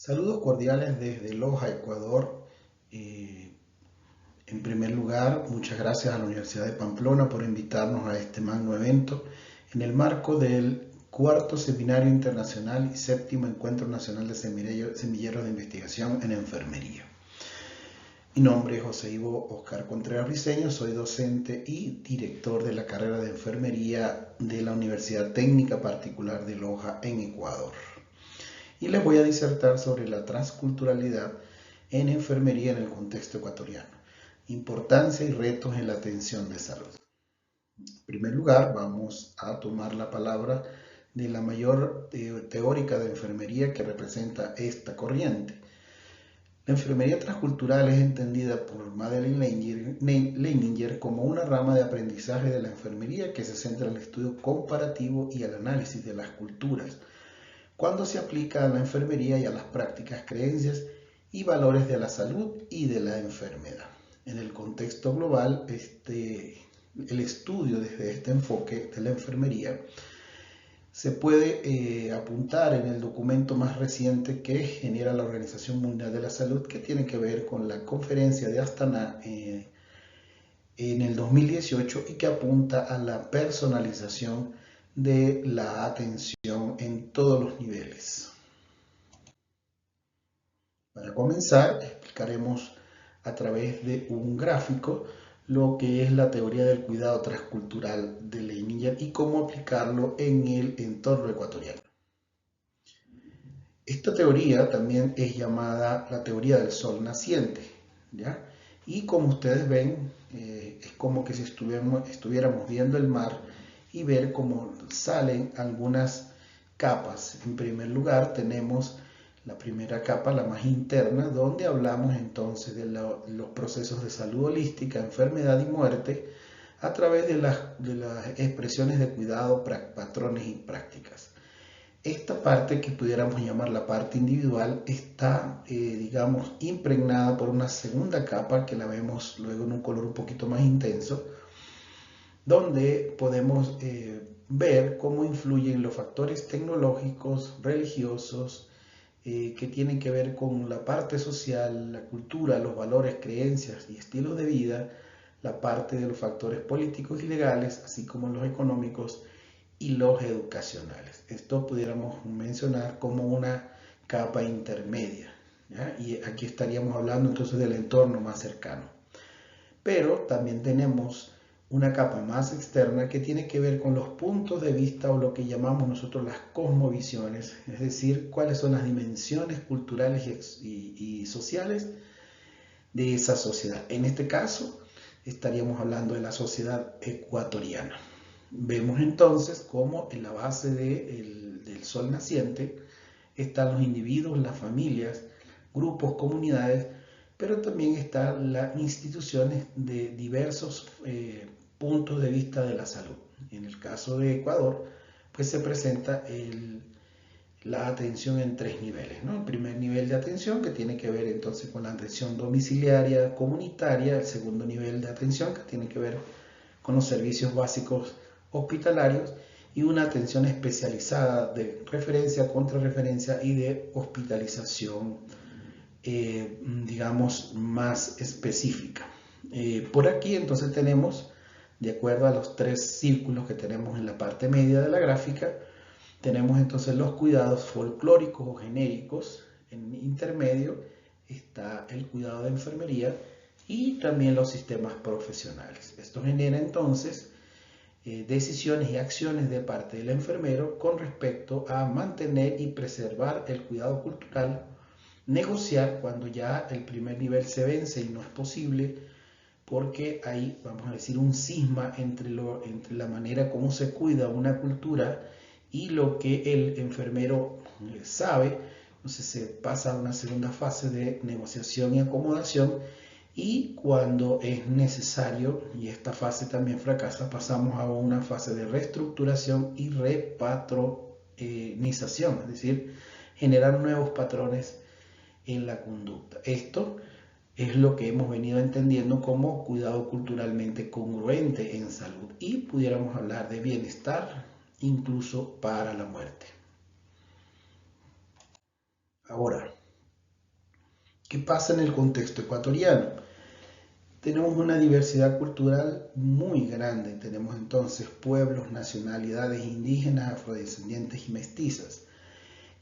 Saludos cordiales desde Loja, Ecuador. Eh, en primer lugar, muchas gracias a la Universidad de Pamplona por invitarnos a este magno evento en el marco del cuarto Seminario Internacional y séptimo Encuentro Nacional de Semilleros de Investigación en Enfermería. Mi nombre es José Ivo Oscar Contreras Briceño, soy docente y director de la carrera de Enfermería de la Universidad Técnica Particular de Loja en Ecuador. Y les voy a disertar sobre la transculturalidad en enfermería en el contexto ecuatoriano, importancia y retos en la atención de salud. En primer lugar, vamos a tomar la palabra de la mayor teórica de enfermería que representa esta corriente. La enfermería transcultural es entendida por Madeleine Leininger como una rama de aprendizaje de la enfermería que se centra en el estudio comparativo y el análisis de las culturas, cuando se aplica a la enfermería y a las prácticas, creencias y valores de la salud y de la enfermedad. En el contexto global, el estudio desde este enfoque de la enfermería se puede apuntar en el documento más reciente que genera la Organización Mundial de la Salud, que tiene que ver con la conferencia de Astana en el 2018 y que apunta a la personalización de la atención en todos los niveles. Para comenzar, explicaremos a través de un gráfico lo que es la teoría del cuidado transcultural de Leininger y cómo aplicarlo en el entorno ecuatoriano. Esta teoría también es llamada la teoría del sol naciente, ¿ya? Y como ustedes ven, es como que si estuviéramos viendo el mar y ver cómo salen algunas capas. En primer lugar tenemos la primera capa, la más interna, donde hablamos entonces de los procesos de salud holística, enfermedad y muerte a través de las expresiones de cuidado, patrones y prácticas. Esta parte que pudiéramos llamar la parte individual está, digamos, impregnada por una segunda capa que la vemos luego en un color un poquito más intenso, donde podemos ver cómo influyen los factores tecnológicos, religiosos, que tienen que ver con la parte social, la cultura, los valores, creencias y estilos de vida, la parte de los factores políticos y legales, así como los económicos y los educacionales. Esto pudiéramos mencionar como una capa intermedia, ¿ya? Y aquí estaríamos hablando entonces del entorno más cercano. Pero también tenemos una capa más externa que tiene que ver con los puntos de vista o lo que llamamos nosotros las cosmovisiones, es decir, cuáles son las dimensiones culturales y sociales de esa sociedad. En este caso, estaríamos hablando de la sociedad ecuatoriana. Vemos entonces cómo en la base del sol naciente están los individuos, las familias, grupos, comunidades, pero también están las instituciones de diversos puntos de vista de la salud. En el caso de Ecuador, pues se presenta la atención en tres niveles, ¿no? El primer nivel de atención que tiene que ver entonces con la atención domiciliaria comunitaria, el segundo nivel de atención que tiene que ver con los servicios básicos hospitalarios y una atención especializada de referencia, contrarreferencia y de hospitalización, digamos, más específica. Por aquí entonces tenemos, de acuerdo a los tres círculos que tenemos en la parte media de la gráfica, tenemos entonces los cuidados folclóricos o genéricos. En intermedio está el cuidado de enfermería y también los sistemas profesionales. Esto genera entonces decisiones y acciones de parte del enfermero con respecto a mantener y preservar el cuidado cultural, negociar cuando ya el primer nivel se vence y no es posible, porque hay, vamos a decir, un cisma entre la manera como se cuida una cultura y lo que el enfermero sabe. Entonces se pasa a una segunda fase de negociación y acomodación, y cuando es necesario, y esta fase también fracasa, pasamos a una fase de reestructuración y repatronización, es decir, generar nuevos patrones en la conducta. Esto es lo que hemos venido entendiendo como cuidado culturalmente congruente en salud, y pudiéramos hablar de bienestar incluso para la muerte. Ahora, ¿Qué pasa en el contexto ecuatoriano? Tenemos una diversidad cultural muy grande. Tenemos entonces pueblos, nacionalidades indígenas, afrodescendientes y mestizas.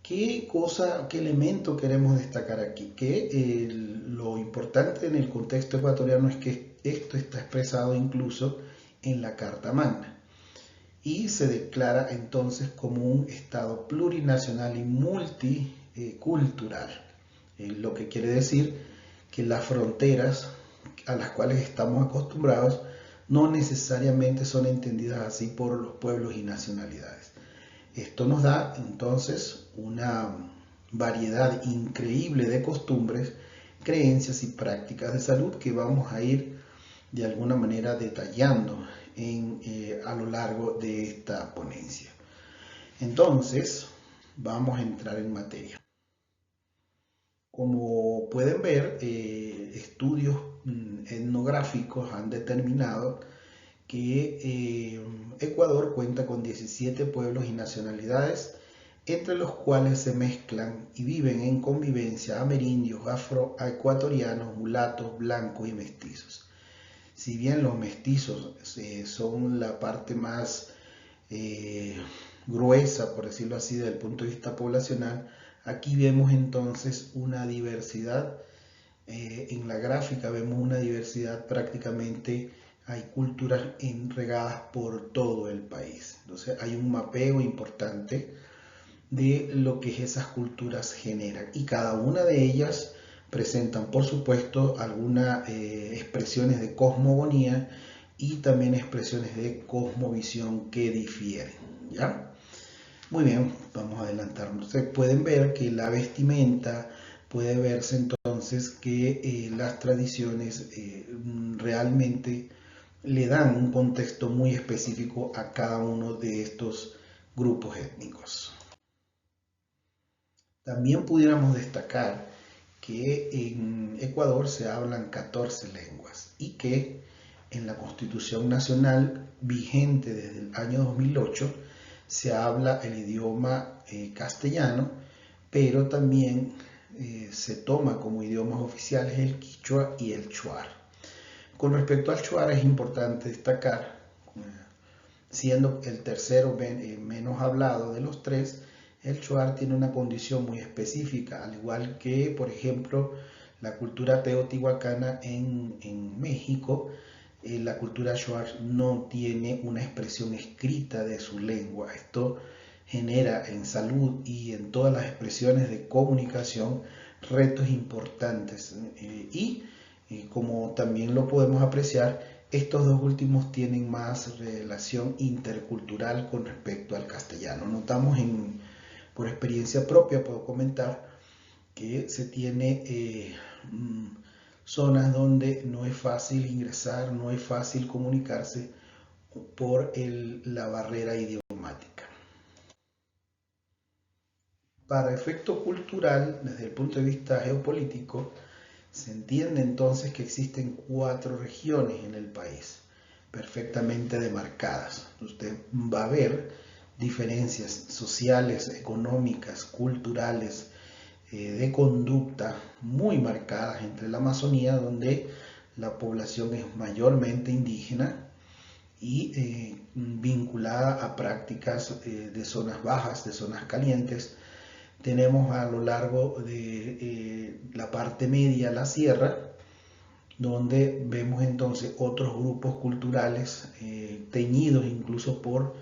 ¿Qué cosa, qué elemento queremos destacar aquí? Que lo importante en el contexto ecuatoriano es que esto está expresado incluso en la Carta Magna y se declara entonces como un Estado plurinacional y multicultural, lo que quiere decir que las fronteras a las cuales estamos acostumbrados no necesariamente son entendidas así por los pueblos y nacionalidades. Esto nos da entonces una variedad increíble de costumbres, creencias y prácticas de salud que vamos a ir de alguna manera detallando a lo largo de esta ponencia. Entonces, vamos a entrar en materia. Como pueden ver, estudios etnográficos han determinado que Ecuador cuenta con 17 pueblos y nacionalidades, entre los cuales se mezclan y viven en convivencia amerindios, afroecuatorianos, mulatos, blancos y mestizos. Si bien los mestizos son la parte más gruesa, por decirlo así, desde el punto de vista poblacional, aquí vemos entonces una diversidad. En la gráfica vemos una diversidad prácticamente, hay culturas regadas por todo el país. Entonces hay un mapeo importante de lo que esas culturas generan y cada una de ellas presentan por supuesto algunas expresiones de cosmogonía y también expresiones de cosmovisión que difieren, ¿ya? Muy bien, vamos a adelantarnos. Ustedes pueden ver que la vestimenta, puede verse entonces que las tradiciones realmente le dan un contexto muy específico a cada uno de estos grupos étnicos. También pudiéramos destacar que en Ecuador se hablan 14 lenguas y que en la Constitución Nacional vigente desde el año 2008 se habla el idioma castellano, pero también se toma como idiomas oficiales el quichua y el shuar. Con respecto al shuar es importante destacar, siendo el tercero menos hablado de los tres, el shuar tiene una condición muy específica, al igual que, por ejemplo, la cultura teotihuacana en México. La cultura shuar no tiene una expresión escrita de su lengua. Esto genera en salud y en todas las expresiones de comunicación retos importantes. Como también lo podemos apreciar, estos dos últimos tienen más relación intercultural con respecto al castellano. Notamos por experiencia propia, puedo comentar que se tiene zonas donde no es fácil ingresar, no es fácil comunicarse por la barrera idiomática. Para efecto cultural, desde el punto de vista geopolítico, se entiende entonces que existen 4 regiones en el país, perfectamente demarcadas. Usted va a ver diferencias sociales, económicas, culturales, de conducta muy marcadas entre la Amazonía, donde la población es mayormente indígena y vinculada a prácticas de zonas bajas, de zonas calientes. Tenemos a lo largo de la parte media la sierra, donde vemos entonces otros grupos culturales teñidos incluso por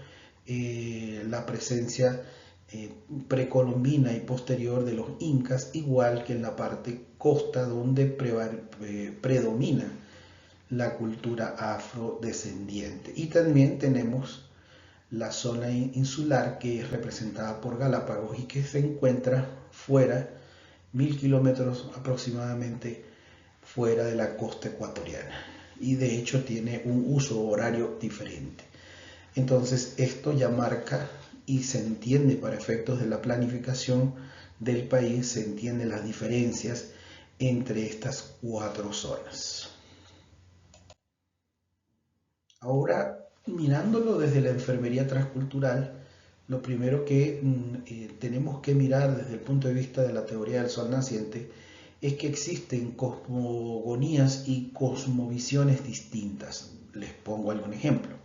la presencia precolombina y posterior de los incas, igual que en la parte costa donde predomina la cultura afrodescendiente. Y también tenemos la zona insular, que es representada por Galápagos y que se encuentra fuera, 1000 kilómetros aproximadamente fuera de la costa ecuatoriana, y de hecho tiene un uso horario diferente. Entonces esto ya marca y se entiende para efectos de la planificación del país, se entienden las diferencias entre estas 4 zonas. Ahora, mirándolo desde la enfermería transcultural, lo primero que tenemos que mirar desde el punto de vista de la teoría del sol naciente es que existen cosmogonías y cosmovisiones distintas. Les pongo algún ejemplo.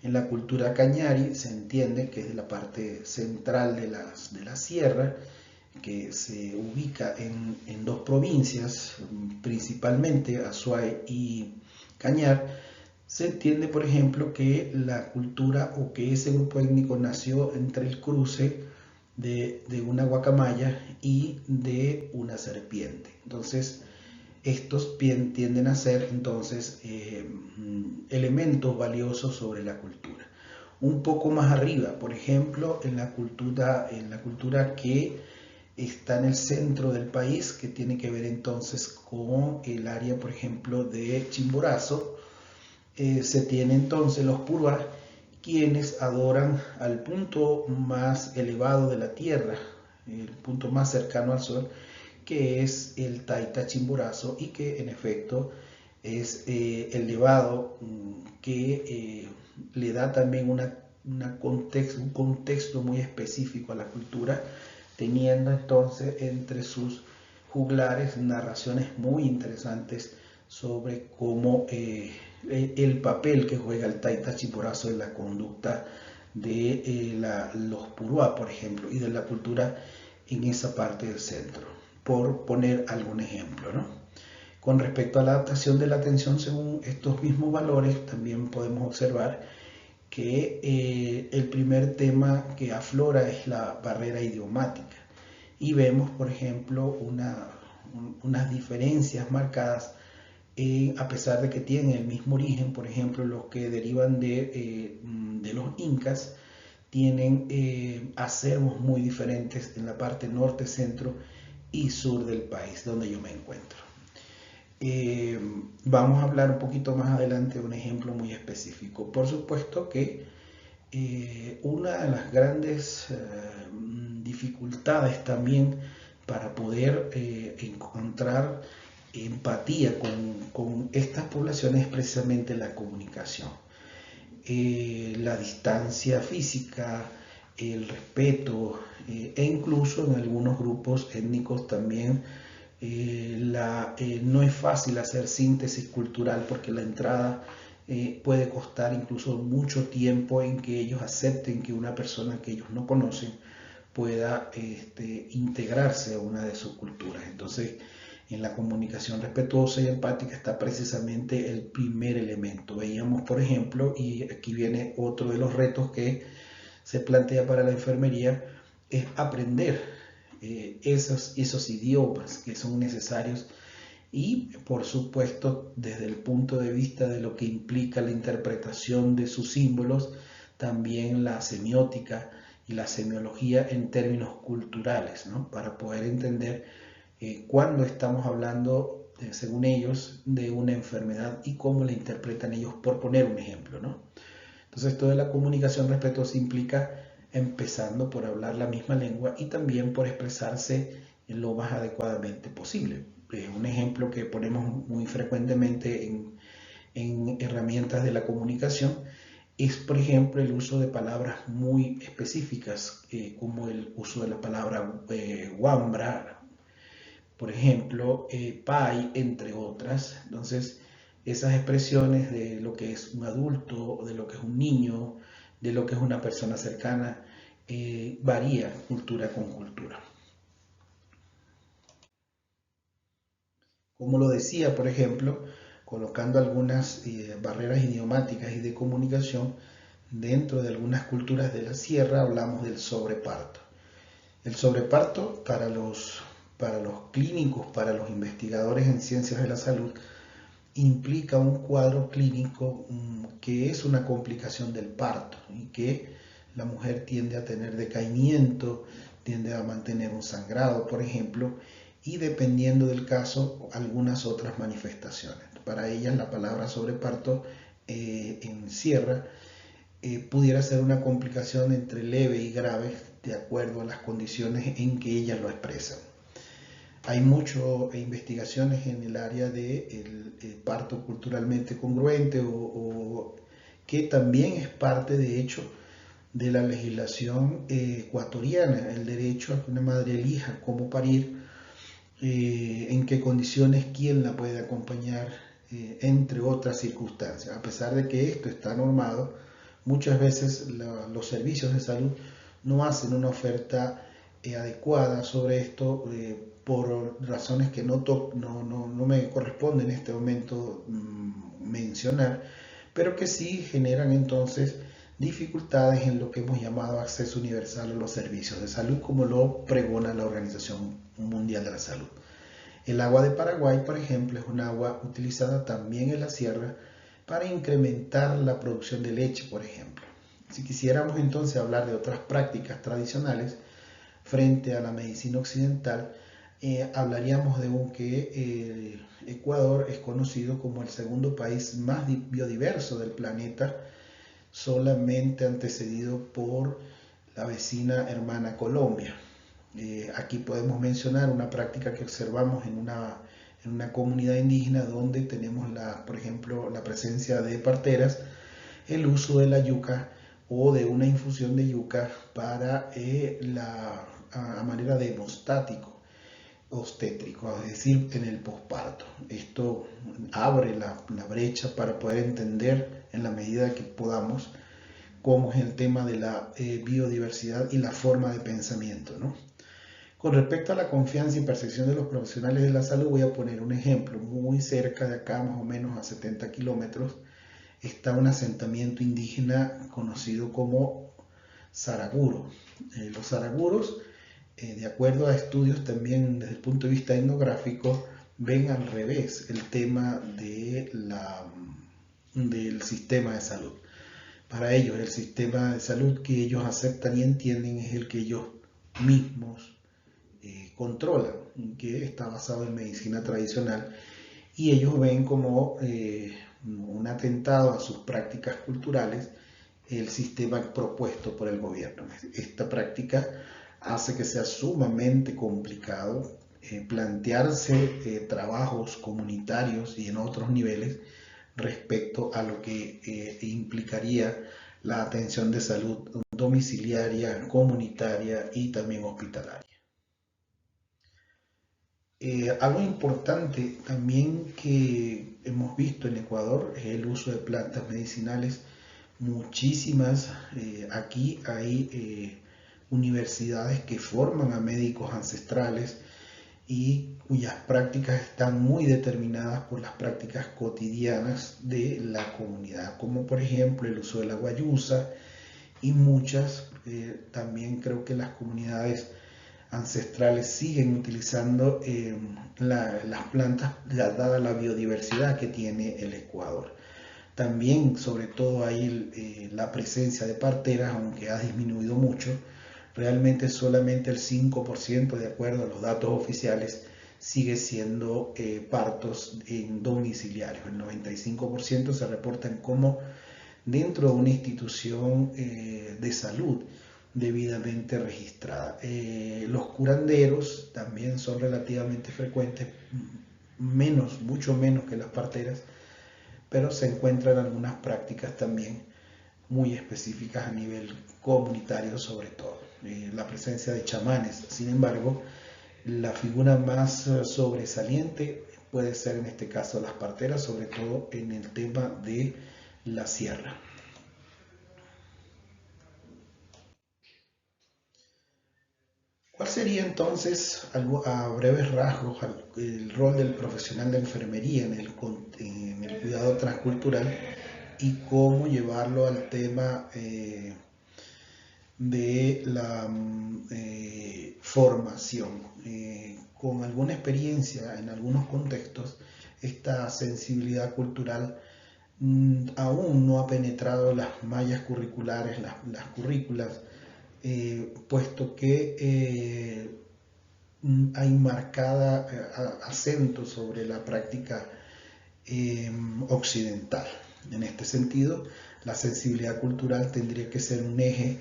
En la cultura cañari se entiende que es de la parte central de la sierra, que se ubica en dos provincias, principalmente Azuay y Cañar. Se entiende, por ejemplo, que la cultura o que ese grupo étnico nació entre el cruce de una guacamaya y de una serpiente. Entonces, estos tienden a ser entonces elementos valiosos sobre la cultura. Un poco más arriba, por ejemplo, en la cultura que está en el centro del país, que tiene que ver entonces con el área, por ejemplo, de Chimborazo, se tiene entonces los Puruá, quienes adoran al punto más elevado de la tierra, el punto más cercano al sol, que es el Taita Chimborazo, y que en efecto es elevado, que le da también un contexto muy específico a la cultura, teniendo entonces entre sus juglares narraciones muy interesantes sobre cómo el papel que juega el Taita Chimborazo en la conducta de los Puruá, por ejemplo, y de la cultura en esa parte del centro, por poner algún ejemplo, ¿no? Con respecto a la adaptación de la atención según estos mismos valores, también podemos observar que el primer tema que aflora es la barrera idiomática, y vemos, por ejemplo, unas diferencias marcadas, a pesar de que tienen el mismo origen. Por ejemplo, los que derivan de los incas tienen acervos muy diferentes en la parte norte, centro y sur del país donde yo me encuentro. Vamos a hablar un poquito más adelante de un ejemplo muy específico. Por supuesto que una de las grandes dificultades también para poder encontrar empatía con estas poblaciones es precisamente la comunicación. La distancia física, el respeto, e incluso en algunos grupos étnicos también no es fácil hacer síntesis cultural, porque la entrada puede costar incluso mucho tiempo en que ellos acepten que una persona que ellos no conocen pueda integrarse a una de sus culturas. Entonces, en la comunicación respetuosa y empática está precisamente el primer elemento. Veíamos, por ejemplo, y aquí viene otro de los retos que se plantea para la enfermería, es aprender esos idiomas que son necesarios, y por supuesto desde el punto de vista de lo que implica la interpretación de sus símbolos, también la semiótica y la semiología en términos culturales, ¿no? Para poder entender cuándo estamos hablando, según ellos, de una enfermedad y cómo la interpretan ellos, por poner un ejemplo, ¿no? Entonces, toda la comunicación respetuosa implica empezando por hablar la misma lengua y también por expresarse lo más adecuadamente posible. Un ejemplo que ponemos muy frecuentemente en herramientas de la comunicación es, por ejemplo, el uso de palabras muy específicas, como el uso de la palabra wambra, por ejemplo, pai, entre otras. Entonces, esas expresiones de lo que es un adulto, de lo que es un niño, de lo que es una persona cercana, varía cultura con cultura. Como lo decía, por ejemplo, colocando algunas barreras idiomáticas y de comunicación, dentro de algunas culturas de la sierra hablamos del sobreparto. El sobreparto para los clínicos, para los investigadores en ciencias de la salud, implica un cuadro clínico que es una complicación del parto, y que la mujer tiende a tener decaimiento, tiende a mantener un sangrado, por ejemplo, y dependiendo del caso, algunas otras manifestaciones. Para ellas la palabra sobreparto en sierra pudiera ser una complicación entre leve y grave, de acuerdo a las condiciones en que ellas lo expresan. Hay muchas investigaciones en el área del parto culturalmente congruente, que también es parte, de hecho, de la legislación ecuatoriana, el derecho a que una madre elija cómo parir, en qué condiciones, quién la puede acompañar, entre otras circunstancias. A pesar de que esto está normado, muchas veces los servicios de salud no hacen una oferta adecuada sobre esto por razones que no me corresponde en este momento mencionar, pero que sí generan entonces dificultades en lo que hemos llamado acceso universal a los servicios de salud, como lo pregona la Organización Mundial de la Salud. El agua de Paraguay, por ejemplo, es un agua utilizada también en la sierra para incrementar la producción de leche, por ejemplo. Si quisiéramos entonces hablar de otras prácticas tradicionales frente a la medicina occidental, hablaríamos de que Ecuador es conocido como el segundo país más biodiverso del planeta, solamente antecedido por la vecina hermana Colombia. Aquí podemos mencionar una práctica que observamos en una comunidad indígena donde tenemos, por ejemplo, la presencia de parteras, el uso de la yuca o de una infusión de yuca para a manera de hemostático obstétrico, es decir, en el posparto. Esto abre la brecha para poder entender en la medida que podamos cómo es el tema de la biodiversidad y la forma de pensamiento, ¿no? Con respecto a la confianza y percepción de los profesionales de la salud, voy a poner un ejemplo. Muy cerca de acá, más o menos a 70 kilómetros, está un asentamiento indígena conocido como Saraguro. Los Saraguros, de acuerdo a estudios también desde el punto de vista etnográfico, ven al revés el tema del sistema de salud. Para ellos, el sistema de salud que ellos aceptan y entienden es el que ellos mismos controlan, que está basado en medicina tradicional, y ellos ven como un atentado a sus prácticas culturales el sistema propuesto por el gobierno. Esta práctica hace que sea sumamente complicado plantearse trabajos comunitarios y en otros niveles respecto a lo que implicaría la atención de salud domiciliaria, comunitaria y también hospitalaria. Algo importante también que hemos visto en Ecuador es el uso de plantas medicinales. Muchísimas, aquí hay universidades que forman a médicos ancestrales y cuyas prácticas están muy determinadas por las prácticas cotidianas de la comunidad, como por ejemplo el uso de la guayusa y muchas, también creo que las comunidades ancestrales siguen utilizando las plantas dada la biodiversidad que tiene el Ecuador. También, sobre todo, hay la presencia de parteras, aunque ha disminuido mucho. Realmente solamente el 5%, de acuerdo a los datos oficiales, sigue siendo partos en domiciliarios. El 95% se reportan como dentro de una institución de salud debidamente registrada. Los curanderos también son relativamente frecuentes, mucho menos que las parteras, pero se encuentran algunas prácticas también muy específicas a nivel comunitario, sobre todo. La presencia de chamanes, sin embargo, la figura más sobresaliente puede ser en este caso las parteras, sobre todo en el tema de la sierra. ¿Cuál sería entonces, a breves rasgos, el rol del profesional de enfermería en el cuidado transcultural y cómo llevarlo al tema de la formación? Con alguna experiencia en algunos contextos, esta sensibilidad cultural aún no ha penetrado las mallas curriculares, las currículas, puesto que hay marcada acento sobre la práctica occidental. En este sentido, la sensibilidad cultural tendría que ser un eje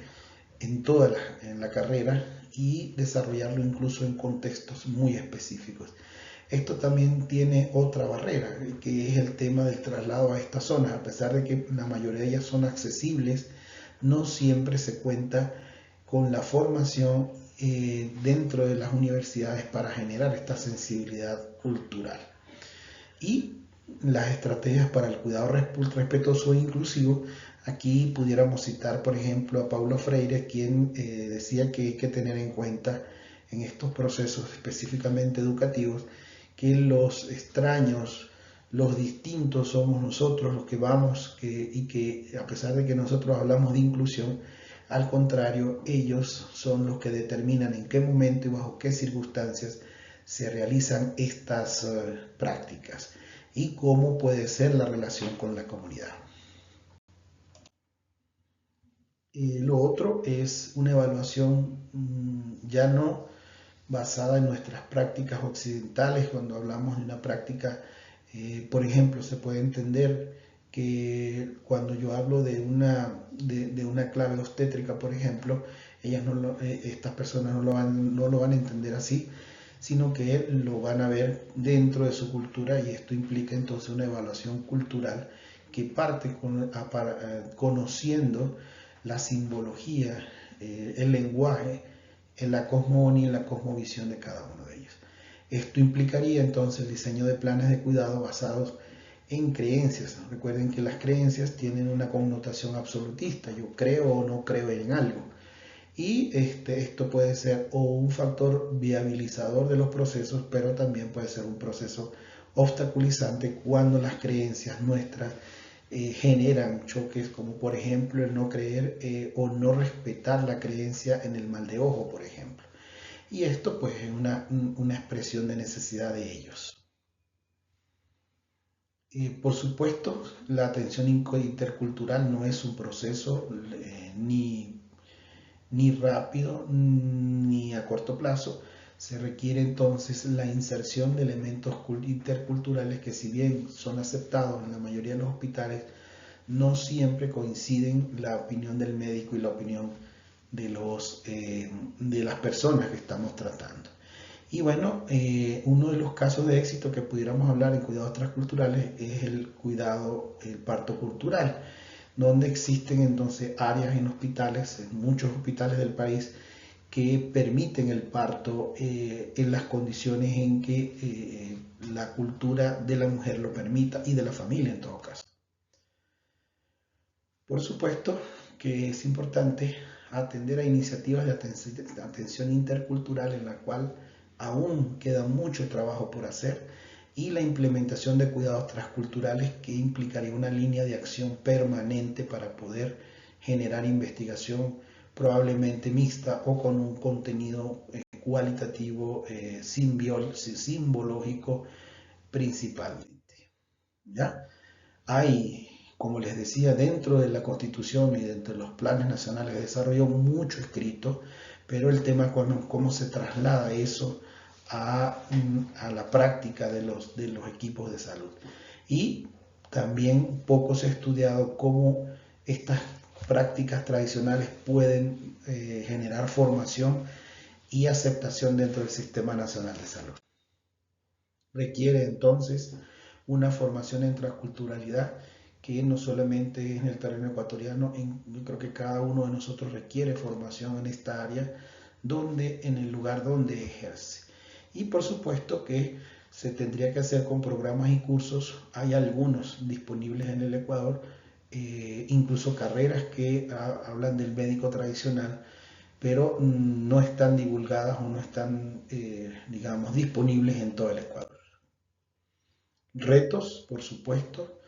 en la carrera y desarrollarlo incluso en contextos muy específicos. Esto también tiene otra barrera, que es el tema del traslado a estas zonas. A pesar de que la mayoría de ellas son accesibles, no siempre se cuenta con la formación dentro de las universidades para generar esta sensibilidad cultural. Y las estrategias para el cuidado respetuoso e inclusivo, aquí pudiéramos citar, por ejemplo, a Paulo Freire, quien decía que hay que tener en cuenta en estos procesos específicamente educativos que los extraños, los distintos somos nosotros los que vamos y que a pesar de que nosotros hablamos de inclusión, al contrario, ellos son los que determinan en qué momento y bajo qué circunstancias se realizan estas prácticas y cómo puede ser la relación con la comunidad. Lo otro es una evaluación ya no basada en nuestras prácticas occidentales. Cuando hablamos de una práctica, por ejemplo, se puede entender que cuando yo hablo de una clave obstétrica, por ejemplo, estas personas no lo van a entender así, sino que lo van a ver dentro de su cultura, y esto implica entonces una evaluación cultural que parte conociendo la simbología, el lenguaje, en la cosmogonía y la cosmovisión de cada uno de ellos. Esto implicaría entonces el diseño de planes de cuidado basados en creencias. Recuerden que las creencias tienen una connotación absolutista, yo creo o no creo en algo. Y esto puede ser o un factor viabilizador de los procesos, pero también puede ser un proceso obstaculizante cuando las creencias nuestras generan choques, como por ejemplo el no creer o no respetar la creencia en el mal de ojo, por ejemplo. Y esto pues es una expresión de necesidad de ellos. Por supuesto, la atención intercultural no es un proceso ni rápido ni a corto plazo. Se requiere entonces la inserción de elementos interculturales que, si bien son aceptados en la mayoría de los hospitales, no siempre coinciden la opinión del médico y la opinión de las personas que estamos tratando. Y bueno, uno de los casos de éxito que pudiéramos hablar en cuidados transculturales es el parto cultural, donde existen entonces áreas en hospitales, en muchos hospitales del país, que permiten el parto en las condiciones en que la cultura de la mujer lo permita y de la familia en todo caso. Por supuesto que es importante atender a iniciativas de atención intercultural, en la cual aún queda mucho trabajo por hacer, y la implementación de cuidados transculturales, que implicaría una línea de acción permanente para poder generar investigación probablemente mixta o con un contenido cualitativo simbológico principalmente. ¿Ya? Hay, como les decía, dentro de la Constitución y dentro de los planes nacionales de desarrollo mucho escrito, pero el tema es cómo se traslada eso a la práctica de los equipos de salud. Y también poco se ha estudiado cómo estas prácticas tradicionales pueden generar formación y aceptación dentro del Sistema Nacional de Salud. Requiere entonces una formación en transculturalidad que no solamente es en el terreno ecuatoriano. Yo creo que cada uno de nosotros requiere formación en esta área, en el lugar donde ejerce. Y por supuesto que se tendría que hacer con programas y cursos. Hay algunos disponibles en el Ecuador, incluso carreras que hablan del médico tradicional, pero no están divulgadas o no están, digamos, disponibles en todo el Ecuador. Retos, por supuesto,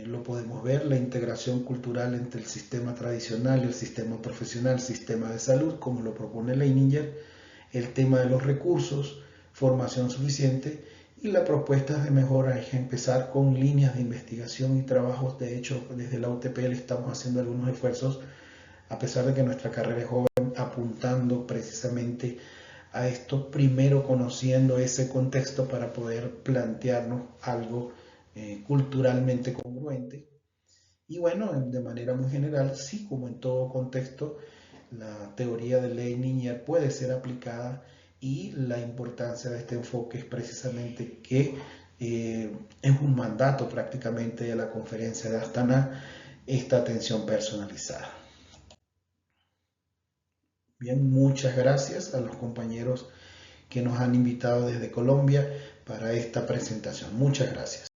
lo podemos ver, la integración cultural entre el sistema tradicional y el sistema profesional, sistema de salud, como lo propone Leininger, el tema de los recursos, formación suficiente, y las propuestas de mejora es empezar con líneas de investigación y trabajos. De hecho, desde la UTPL estamos haciendo algunos esfuerzos, a pesar de que nuestra carrera es joven, apuntando precisamente a esto, primero conociendo ese contexto para poder plantearnos algo culturalmente congruente. Y bueno, de manera muy general, sí, como en todo contexto, la teoría de Leininger puede ser aplicada, y la importancia de este enfoque es precisamente que es un mandato prácticamente de la conferencia de Astana, esta atención personalizada. Bien, muchas gracias a los compañeros que nos han invitado desde Colombia para esta presentación. Muchas gracias.